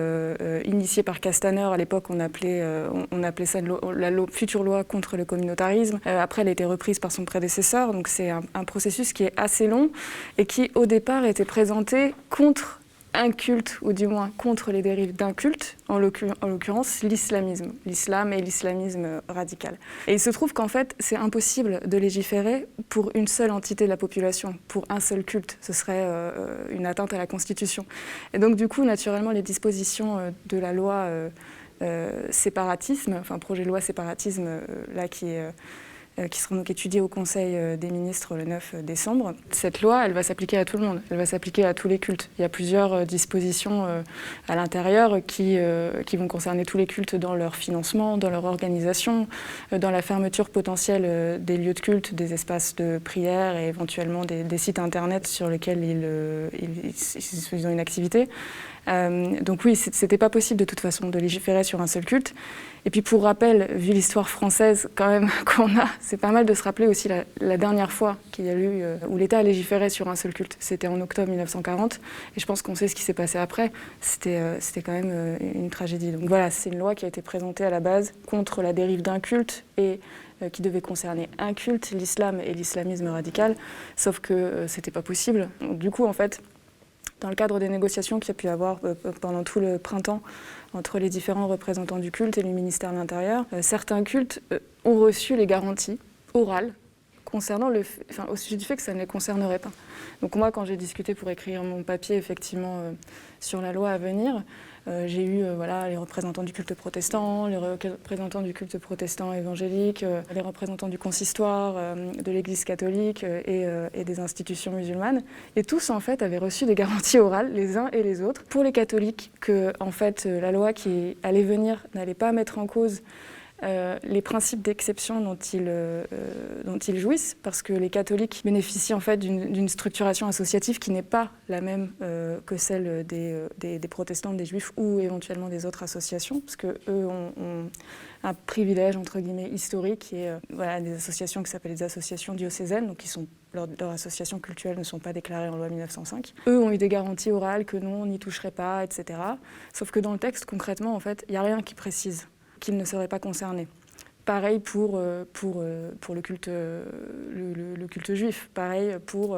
initié par Castaner. À l'époque, on appelait ça la future loi contre le communautarisme. Après, elle a été reprise par son prédécesseur. Donc c'est un processus qui est assez long et qui, au départ, était présenté contre un culte, ou du moins contre les dérives d'un culte, en l'occurrence l'islamisme, l'islam et l'islamisme radical. Et il se trouve qu'en fait, c'est impossible de légiférer pour une seule entité de la population, pour un seul culte. Ce serait une atteinte à la Constitution. Et donc, du coup, naturellement, les dispositions de la loi séparatisme, enfin, projet de loi séparatisme, là, qui seront donc étudiés au Conseil des ministres le 9 décembre. Cette loi, elle va s'appliquer à tout le monde, elle va s'appliquer à tous les cultes. Il y a plusieurs dispositions à l'intérieur qui vont concerner tous les cultes dans leur financement, dans leur organisation, dans la fermeture potentielle des lieux de culte, des espaces de prière et éventuellement des sites internet sur lesquels ils ont une activité. Donc oui, c'était pas possible de toute façon de légiférer sur un seul culte. Et puis pour rappel, vu l'histoire française quand même qu'on a, c'est pas mal de se rappeler aussi la dernière fois qu'il y a eu où l'État a légiféré sur un seul culte. C'était en octobre 1940 et je pense qu'on sait ce qui s'est passé après. C'était quand même une tragédie. Donc voilà, c'est une loi qui a été présentée à la base contre la dérive d'un culte et qui devait concerner un culte, l'islam et l'islamisme radical, sauf que c'était pas possible. Donc, du coup, en fait, dans le cadre des négociations qu'il y a pu avoir pendant tout le printemps entre les différents représentants du culte et le ministère de l'Intérieur, certains cultes ont reçu les garanties orales concernant au sujet du fait que ça ne les concernerait pas. Donc moi, quand j'ai discuté pour écrire mon papier, effectivement, sur la loi à venir, j'ai eu les représentants du culte protestant, les représentants du culte protestant évangélique, les représentants du consistoire, de l'Église catholique et des institutions musulmanes. Et tous, en fait, avaient reçu des garanties orales, les uns et les autres, pour les catholiques, que en fait, la loi qui allait venir n'allait pas mettre en cause les principes d'exception dont ils jouissent, parce que les catholiques bénéficient en fait d'une structuration associative qui n'est pas la même que celle des protestants, des juifs ou éventuellement des autres associations, parce qu'eux ont un privilège entre guillemets historique qui est des associations qui s'appellent des associations diocésaines, donc leurs associations cultuelles ne sont pas déclarées en loi 1905. Eux ont eu des garanties orales que non, on n'y toucherait pas, etc. Sauf que dans le texte, concrètement, en fait, il n'y a rien qui précise qu'ils ne seraient pas concernés. Pareil pour le culte juif, pareil pour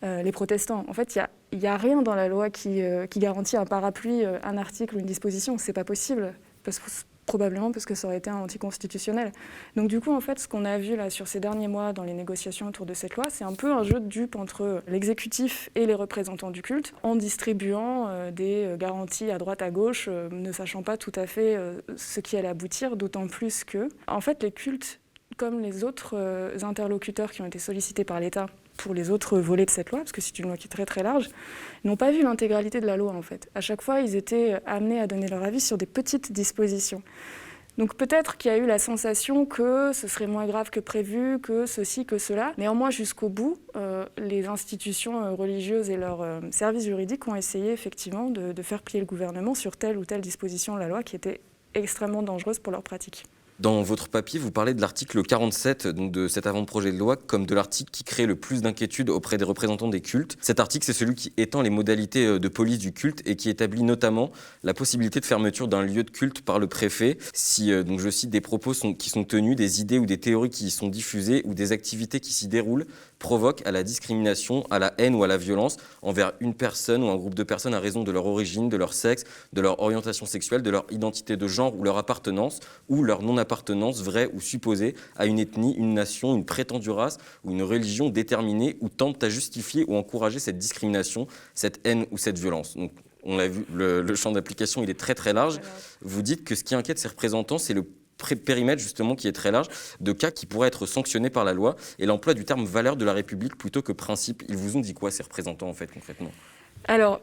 les protestants. En fait, il n'y a rien dans la loi qui garantit un parapluie, un article ou une disposition. C'est pas possible, probablement parce que ça aurait été anticonstitutionnel. Donc du coup, en fait, ce qu'on a vu là sur ces derniers mois dans les négociations autour de cette loi, c'est un peu un jeu de dupes entre l'exécutif et les représentants du culte, en distribuant des garanties à droite à gauche, ne sachant pas tout à fait ce qui allait aboutir, d'autant plus que, en fait, les cultes, comme les autres interlocuteurs qui ont été sollicités par l'État pour les autres volets de cette loi, parce que c'est une loi qui est très très large, n'ont pas vu l'intégralité de la loi en fait. À chaque fois, ils étaient amenés à donner leur avis sur des petites dispositions. Donc peut-être qu'il y a eu la sensation que ce serait moins grave que prévu, que ceci, que cela. Néanmoins, jusqu'au bout, les institutions religieuses et leurs services juridiques ont essayé effectivement de faire plier le gouvernement sur telle ou telle disposition de la loi qui était extrêmement dangereuse pour leur pratique. Dans votre papier, vous parlez de l'article 47 donc de cet avant-projet de loi comme de l'article qui crée le plus d'inquiétudes auprès des représentants des cultes. Cet article, c'est celui qui étend les modalités de police du culte et qui établit notamment la possibilité de fermeture d'un lieu de culte par le préfet si, donc je cite, des propos qui sont tenus, des idées ou des théories qui y sont diffusées ou des activités qui s'y déroulent provoquent à la discrimination, à la haine ou à la violence envers une personne ou un groupe de personnes à raison de leur origine, de leur sexe, de leur orientation sexuelle, de leur identité de genre ou leur appartenance ou leur non-appartenance vraie ou supposée à une ethnie, une nation, une prétendue race ou une religion déterminée ou tentent à justifier ou encourager cette discrimination, cette haine ou cette violence. Donc, on l'a vu, le champ d'application il est très très large. Vous dites que ce qui inquiète ces représentants, c'est le périmètre justement qui est très large de cas qui pourraient être sanctionnés par la loi et l'emploi du terme valeur de la République plutôt que principe. Ils vous ont dit quoi ces représentants en fait concrètement ? Alors,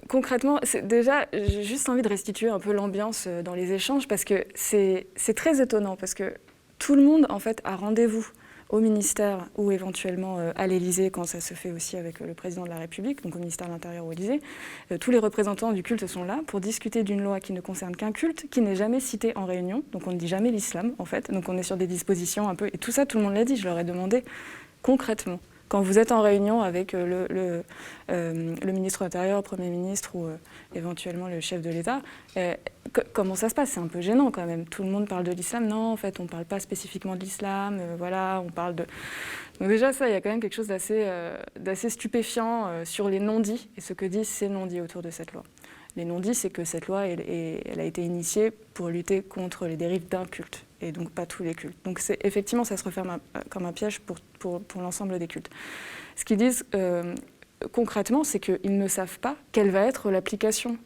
concrètement, déjà, j'ai juste envie de restituer un peu l'ambiance dans les échanges parce que c'est très étonnant parce que tout le monde en fait a rendez-vous au ministère ou éventuellement à l'Élysée quand ça se fait aussi avec le président de la République, donc au ministère de l'Intérieur ou à l'Élysée. Tous les représentants du culte sont là pour discuter d'une loi qui ne concerne qu'un culte, qui n'est jamais citée en réunion, donc on ne dit jamais l'islam en fait, donc on est sur des dispositions un peu, et tout ça tout le monde l'a dit, je leur ai demandé concrètement. Quand vous êtes en réunion avec le ministre de l'Intérieur, le Premier ministre ou éventuellement le chef de l'État, comment ça se passe ? C'est un peu gênant quand même. Tout le monde parle de l'islam. Non, en fait, on ne parle pas spécifiquement de l'islam. Voilà, on parle de... Donc déjà, ça, il y a quand même quelque chose d'assez stupéfiant sur les non-dits et ce que disent ces non-dits autour de cette loi. Les non-dits, c'est que cette loi, elle a été initiée pour lutter contre les dérives d'un culte, et donc pas tous les cultes. Donc effectivement, ça se referme comme un piège pour l'ensemble des cultes. Ce qu'ils disent concrètement, c'est qu'ils ne savent pas quelle va être l'application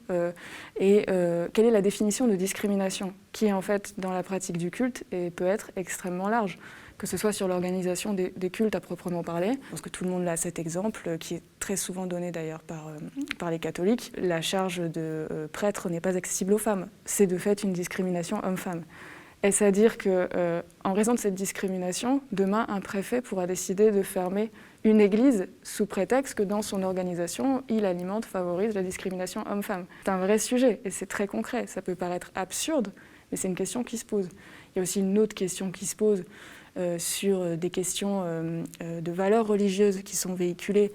et quelle est la définition de discrimination, qui en fait, dans la pratique du culte, peut être extrêmement large. Que ce soit sur l'organisation des cultes à proprement parler, parce que tout le monde a cet exemple, qui est très souvent donné d'ailleurs par les catholiques. La charge de prêtre n'est pas accessible aux femmes. C'est de fait une discrimination homme-femme. Est-ce à dire qu'en raison de cette discrimination, demain, un préfet pourra décider de fermer une église sous prétexte que dans son organisation, il alimente, favorise la discrimination homme-femme ? C'est un vrai sujet et c'est très concret. Ça peut paraître absurde, mais c'est une question qui se pose. Il y a aussi une autre question qui se pose sur des questions de valeurs religieuses qui sont véhiculées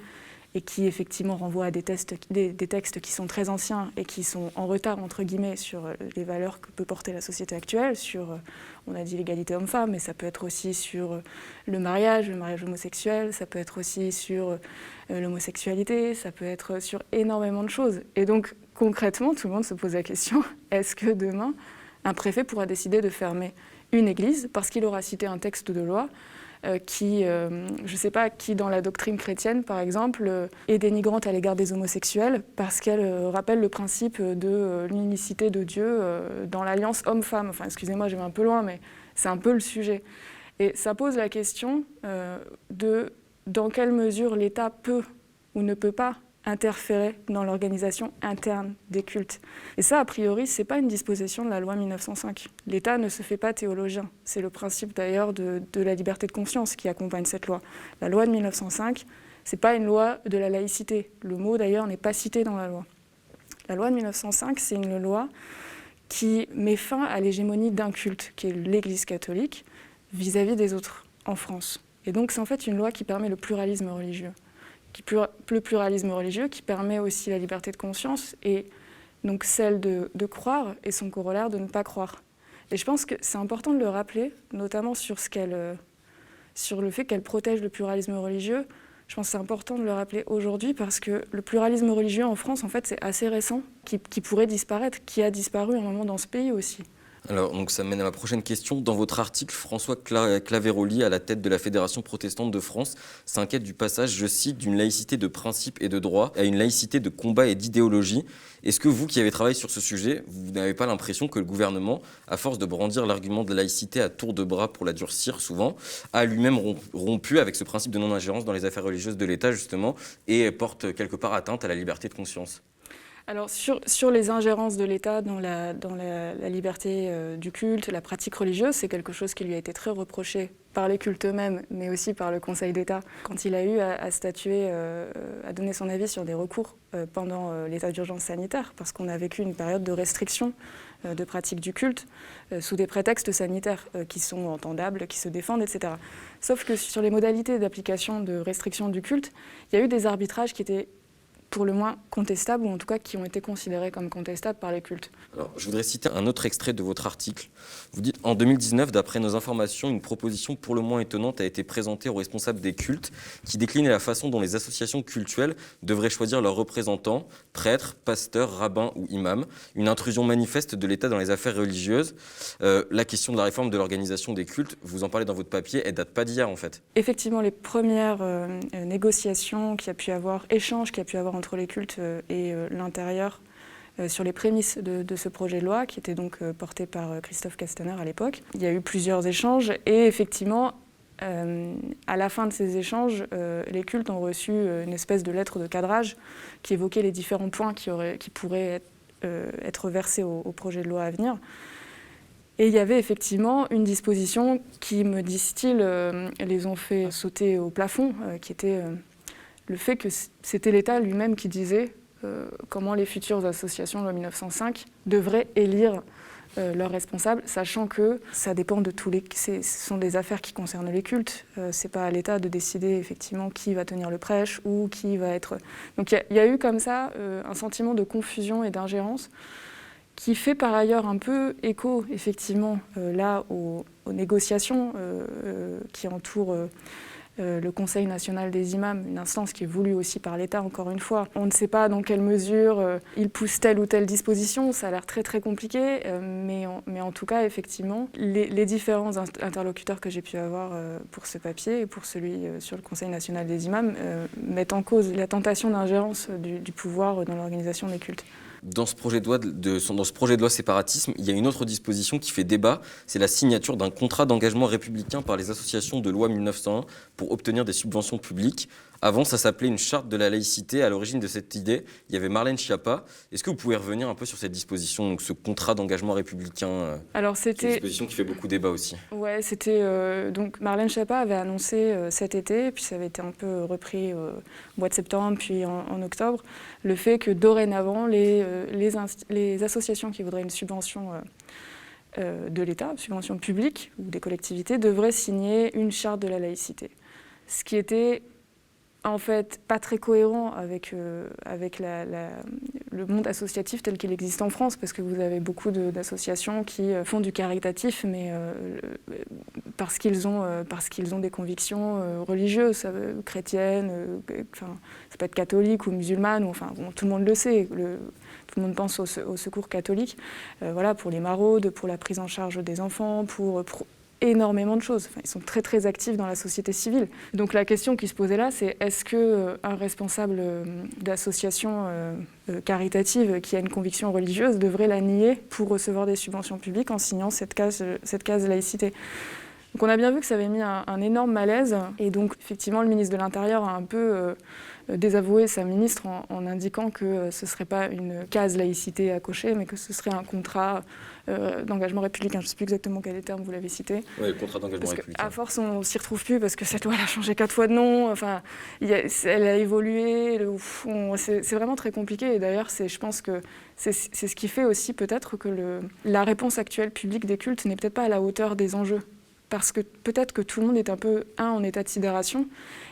et qui effectivement renvoient à des textes qui sont très anciens et qui sont en retard, entre guillemets, sur les valeurs que peut porter la société actuelle, sur, on a dit l'égalité homme-femme, mais ça peut être aussi sur le mariage homosexuel, ça peut être aussi sur l'homosexualité, ça peut être sur énormément de choses. Et donc, concrètement, tout le monde se pose la question, est-ce que demain, un préfet pourra décider de fermer une église parce qu'il aura cité un texte de loi qui, je ne sais pas, qui dans la doctrine chrétienne, par exemple, est dénigrante à l'égard des homosexuels parce qu'elle rappelle le principe de l'unicité de Dieu dans l'alliance homme-femme. Enfin, excusez-moi, je vais un peu loin, mais c'est un peu le sujet. Et ça pose la question de dans quelle mesure l'État peut ou ne peut pas interférer dans l'organisation interne des cultes. Et ça, a priori, ce n'est pas une disposition de la loi 1905. L'État ne se fait pas théologien. C'est le principe d'ailleurs de la liberté de conscience qui accompagne cette loi. La loi de 1905, ce n'est pas une loi de la laïcité. Le mot d'ailleurs n'est pas cité dans la loi. La loi de 1905, c'est une loi qui met fin à l'hégémonie d'un culte, qui est l'Église catholique, vis-à-vis des autres en France. Et donc c'est en fait une loi qui permet le pluralisme religieux. Le pluralisme religieux qui permet aussi la liberté de conscience et donc celle de croire et son corollaire de ne pas croire. Et je pense que c'est important de le rappeler, notamment sur le fait qu'elle protège le pluralisme religieux. Je pense que c'est important de le rappeler aujourd'hui parce que le pluralisme religieux en France, en fait, c'est assez récent, qui pourrait disparaître, qui a disparu à un moment dans ce pays aussi. Alors, donc ça mène à ma prochaine question. Dans votre article, François Claveroli, à la tête de la Fédération protestante de France, s'inquiète du passage, je cite, d'une laïcité de principe et de droit à une laïcité de combat et d'idéologie. Est-ce que vous qui avez travaillé sur ce sujet, vous n'avez pas l'impression que le gouvernement, à force de brandir l'argument de la laïcité à tour de bras pour la durcir souvent, a lui-même rompu avec ce principe de non-ingérence dans les affaires religieuses de l'État justement et porte quelque part atteinte à la liberté de conscience ? Alors sur les ingérences de l'État dans la liberté du culte, la pratique religieuse, c'est quelque chose qui lui a été très reproché par les cultes eux-mêmes, mais aussi par le Conseil d'État, quand il a eu à statuer, à donner son avis sur des recours pendant l'état d'urgence sanitaire, parce qu'on a vécu une période de restriction de pratique du culte sous des prétextes sanitaires qui sont entendables, qui se défendent, etc. Sauf que sur les modalités d'application de restriction du culte, il y a eu des arbitrages qui étaient pour le moins contestables, ou en tout cas qui ont été considérés comme contestables par les cultes. Alors, je voudrais citer un autre extrait de votre article. Vous dites « En 2019, d'après nos informations, une proposition pour le moins étonnante a été présentée aux responsables des cultes qui déclinait la façon dont les associations cultuelles devraient choisir leurs représentants, prêtres, pasteurs, rabbins ou imams. Une intrusion manifeste de l'État dans les affaires religieuses. La question de la réforme de l'organisation des cultes, vous en parlez dans votre papier, elle date pas d'hier en fait. » Effectivement, les premières négociations qu'il y a pu avoir, échanges qu'il y a pu avoir entre les cultes et l'intérieur sur les prémices de ce projet de loi qui était donc porté par Christophe Castaner à l'époque. Il y a eu plusieurs échanges et effectivement, à la fin de ces échanges, les cultes ont reçu une espèce de lettre de cadrage qui évoquait les différents points qui pourraient être versés au projet de loi à venir. Et il y avait effectivement une disposition qui, me disent-ils, les ont fait sauter au plafond, qui était le fait que c'était l'État lui-même qui disait comment les futures associations de loi 1905 devraient élire leurs responsables, sachant que ça dépend de tous les... Ce sont des affaires qui concernent les cultes. C'est pas à l'État de décider effectivement qui va tenir le prêche ou qui va être... Donc il y a eu comme ça un sentiment de confusion et d'ingérence qui fait par ailleurs un peu écho effectivement là aux négociations qui entourent le Conseil national des imams, une instance qui est voulue aussi par l'État, encore une fois. On ne sait pas dans quelle mesure il pousse telle ou telle disposition, ça a l'air très très compliqué, mais en tout cas, effectivement, les différents interlocuteurs que j'ai pu avoir pour ce papier et pour celui sur le Conseil national des imams mettent en cause la tentation d'ingérence du pouvoir dans l'organisation des cultes. Dans ce projet de loi séparatisme, il y a une autre disposition qui fait débat, c'est la signature d'un contrat d'engagement républicain par les associations de loi 1901 pour obtenir des subventions publiques. Avant, ça s'appelait une charte de la laïcité. À l'origine de cette idée, il y avait Marlène Schiappa. Est-ce que vous pouvez revenir un peu sur cette disposition, donc ce contrat d'engagement républicain, Alors, c'était une disposition qui fait beaucoup débat aussi? Ouais, c'était donc Marlène Schiappa avait annoncé cet été, puis ça avait été un peu repris au mois de septembre, puis en octobre, le fait que dorénavant les associations qui voudraient une subvention de l'État, une subvention publique ou des collectivités, devraient signer une charte de la laïcité. Ce qui était en fait pas très cohérent avec le monde associatif tel qu'il existe en France, parce que vous avez beaucoup d'associations qui font du caritatif, mais parce qu'ils ont des convictions religieuses, chrétiennes, ça peut être catholique ou musulmane, ou, enfin, bon, tout le monde le sait. Tout le monde pense au secours catholique, voilà, pour les maraudes, pour la prise en charge des enfants, pour énormément de choses. Enfin, ils sont très très actifs dans la société civile. Donc la question qui se posait là, c'est est-ce qu'un responsable d'association caritative qui a une conviction religieuse devrait la nier pour recevoir des subventions publiques en signant cette case laïcité? Donc on a bien vu que ça avait mis un énorme malaise, et donc effectivement le ministre de l'Intérieur a un peu désavoué sa ministre en indiquant que ce ne serait pas une case laïcité à cocher, mais que ce serait un contrat d'engagement républicain. Je ne sais plus exactement quel est le terme, vous l'avez cité. Oui, le contrat d'engagement républicain. À force, on ne s'y retrouve plus parce que cette loi elle a changé 4 fois de nom. Enfin, elle a évolué. C'est vraiment très compliqué. Et d'ailleurs, je pense que c'est ce qui fait aussi peut-être que la réponse actuelle publique des cultes n'est peut-être pas à la hauteur des enjeux. Parce que peut-être que tout le monde est un peu, en état de sidération,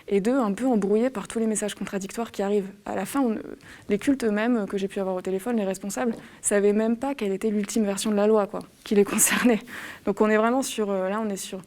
et deux, un peu embrouillé par tous les messages contradictoires qui arrivent. À la fin, les cultes eux-mêmes que j'ai pu avoir au téléphone, les responsables, ne savaient même pas quelle était l'ultime version de la loi, qui les concernait. Donc on est vraiment là on est sur...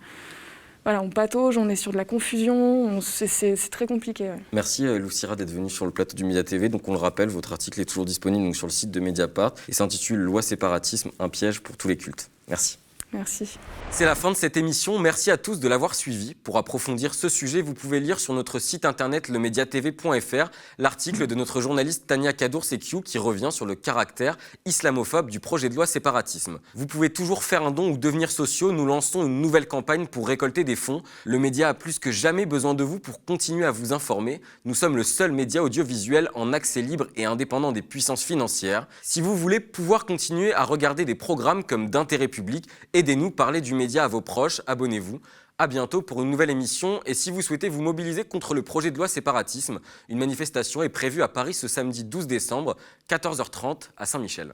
Voilà, on patauge, on est sur de la confusion, c'est très compliqué. Ouais. Merci Lou Sira d'être venue sur le plateau du Média TV. Donc on le rappelle, votre article est toujours disponible sur le site de Mediapart et s'intitule « Loi séparatisme, un piège pour tous les cultes ». Merci. Merci. C'est la fin de cette émission. Merci à tous de l'avoir suivi. Pour approfondir ce sujet, vous pouvez lire sur notre site internet lemediatv.fr l'article de notre journaliste Tania Kadour-Sekiou qui revient sur le caractère islamophobe du projet de loi séparatisme. Vous pouvez toujours faire un don ou devenir sociaux. Nous lançons une nouvelle campagne pour récolter des fonds. Le média a plus que jamais besoin de vous pour continuer à vous informer. Nous sommes le seul média audiovisuel en accès libre et indépendant des puissances financières. Si vous voulez pouvoir continuer à regarder des programmes comme d'intérêt public, aidez-nous, parlez du média à vos proches, abonnez-vous. À bientôt pour une nouvelle émission. Et si vous souhaitez vous mobiliser contre le projet de loi séparatisme, une manifestation est prévue à Paris ce samedi 12 décembre, 14h30 à Saint-Michel.